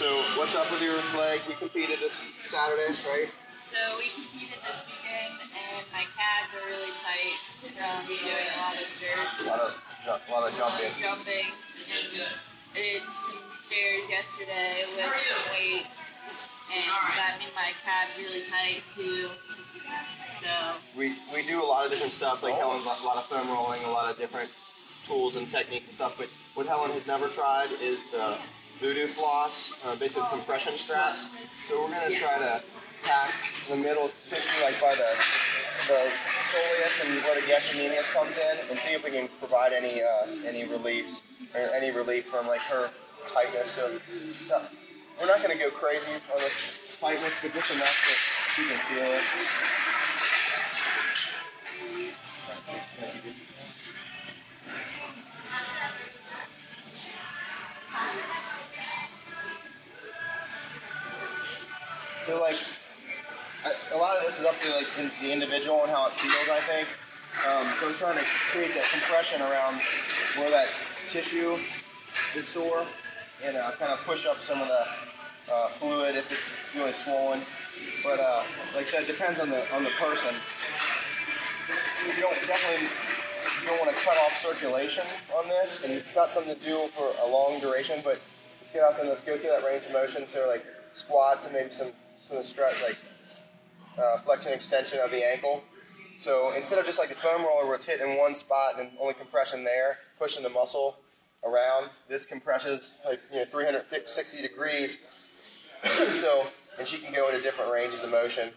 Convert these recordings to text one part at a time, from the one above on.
So what's up with your leg? You competed this Saturday, right? So we competed this weekend, and my calves are really tight from doing a lot of jerks. A lot of jumping. Jumping. And I did some stairs yesterday with some weight, and that made my calves really tight too. So we do a lot of different stuff, like Helen's a lot of foam rolling, a lot of different tools and techniques and stuff. But what Helen has never tried is the Voodoo Floss, basically compression straps. So we're going to try to tack the middle tissue, like by the soleus and where the gastrocnemius comes in, and see if we can provide any release or any relief from like her tightness. So we're not going to go crazy on the tightness, but just enough that you can feel it. So like, a lot of this is up to like the individual and how it feels, I think. So I'm trying to create that compression around where that tissue is sore, and kind of push up some of the fluid if it's really swollen. But like I said, it depends on the person. You don't want to cut off circulation on this, and it's not something to do for a long duration. But let's get out there and let's go through that range of motion. So like squats and maybe some stretch, like flexion extension of the ankle. So instead of just like the foam roller where it's hit in one spot and only compression there, pushing the muscle around, this compresses like 360 degrees. So, and she can go into different ranges of motion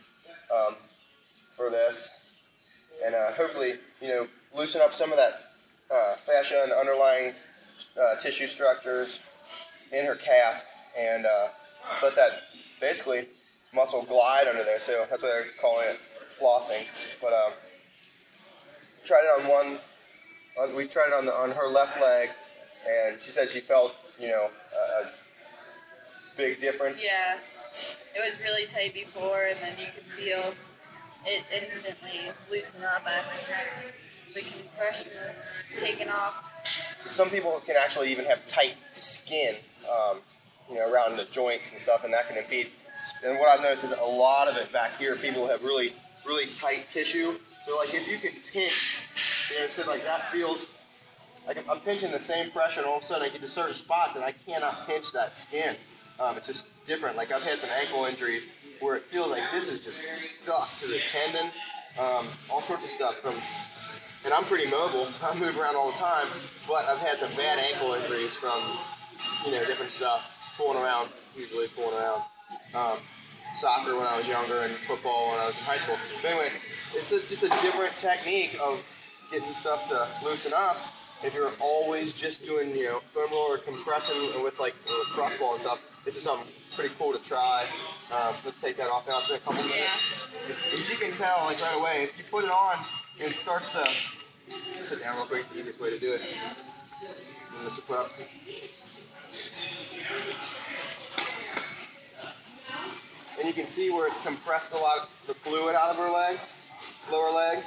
for this, and hopefully loosen up some of that fascia and underlying tissue structures in her calf, and just let that basically muscle glide under there. So that's why they're calling it flossing. But tried it on one. We tried it on her left leg, and she said she felt a big difference. yeah, it was really tight before, and then you could feel it instantly loosen up after the compression was taken off. Some people can actually even have tight skin, around the joints and stuff, and that can impede. And what I've noticed is a lot of it back here, people have really, really tight tissue. So like if you can pinch, so like that feels like I'm pinching the same pressure, and all of a sudden I get to certain spots and I cannot pinch that skin. It's just different. Like I've had some ankle injuries where it feels like this is just stuck to the tendon, all sorts of stuff and I'm pretty mobile. I move around all the time, but I've had some bad ankle injuries from, different stuff, usually fooling around. Soccer when I was younger and football when I was in high school. But anyway, it's just a different technique of getting stuff to loosen up. If you're always just doing, foam roll or compression with like crossball and stuff, this is something pretty cool to try. Let's take that off now in a couple minutes. Yeah. And you can tell like right away, if you put it on, it starts to sit down real quick. It's the easiest way to do it. And let's put up. And you can see where it's compressed a lot of the fluid out of her leg, lower leg.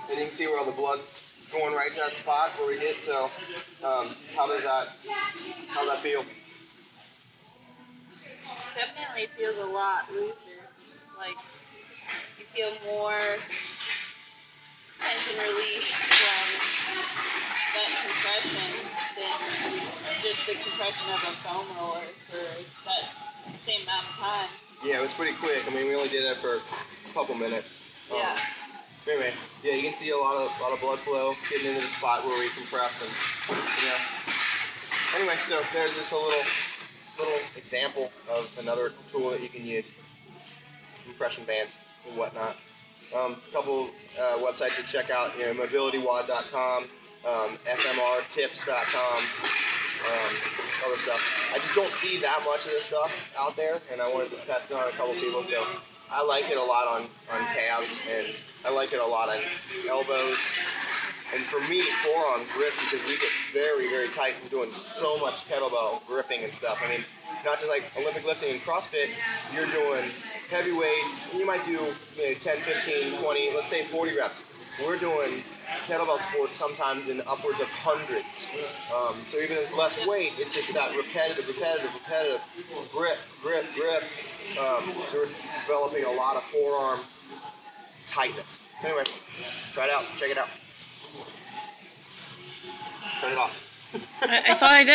And you can see where all the blood's going right to that spot where we hit. So how's that feel? Definitely feels a lot looser. Like you feel more tension release from that compression than just the compression of a foam roller for that same amount of time. Yeah, it was pretty quick. I mean, we only did it for a couple minutes. Yeah. Anyway, yeah, you can see a lot of blood flow getting into the spot where we compressed, and Anyway, so there's just a little example of another tool that you can use. Compression bands and whatnot. A couple websites to check out, mobilitywod.com, smrtips.com, other stuff. I just don't see that much of this stuff out there, and I wanted to test it on a couple people. So I like it a lot on calves, and I like it a lot on elbows, and for me, forearms, wrists, because we get very, very tight from doing so much kettlebell gripping and stuff. I mean, not just like Olympic lifting and CrossFit, you're doing heavy weights, and you might do 10, 15, 20, let's say 40 reps. we're doing kettlebell sports sometimes in upwards of hundreds. So even if it's less weight, it's just that repetitive grip. So we're developing a lot of forearm tightness. Anyway, try it out. Check it out. Turn it off. I thought I did.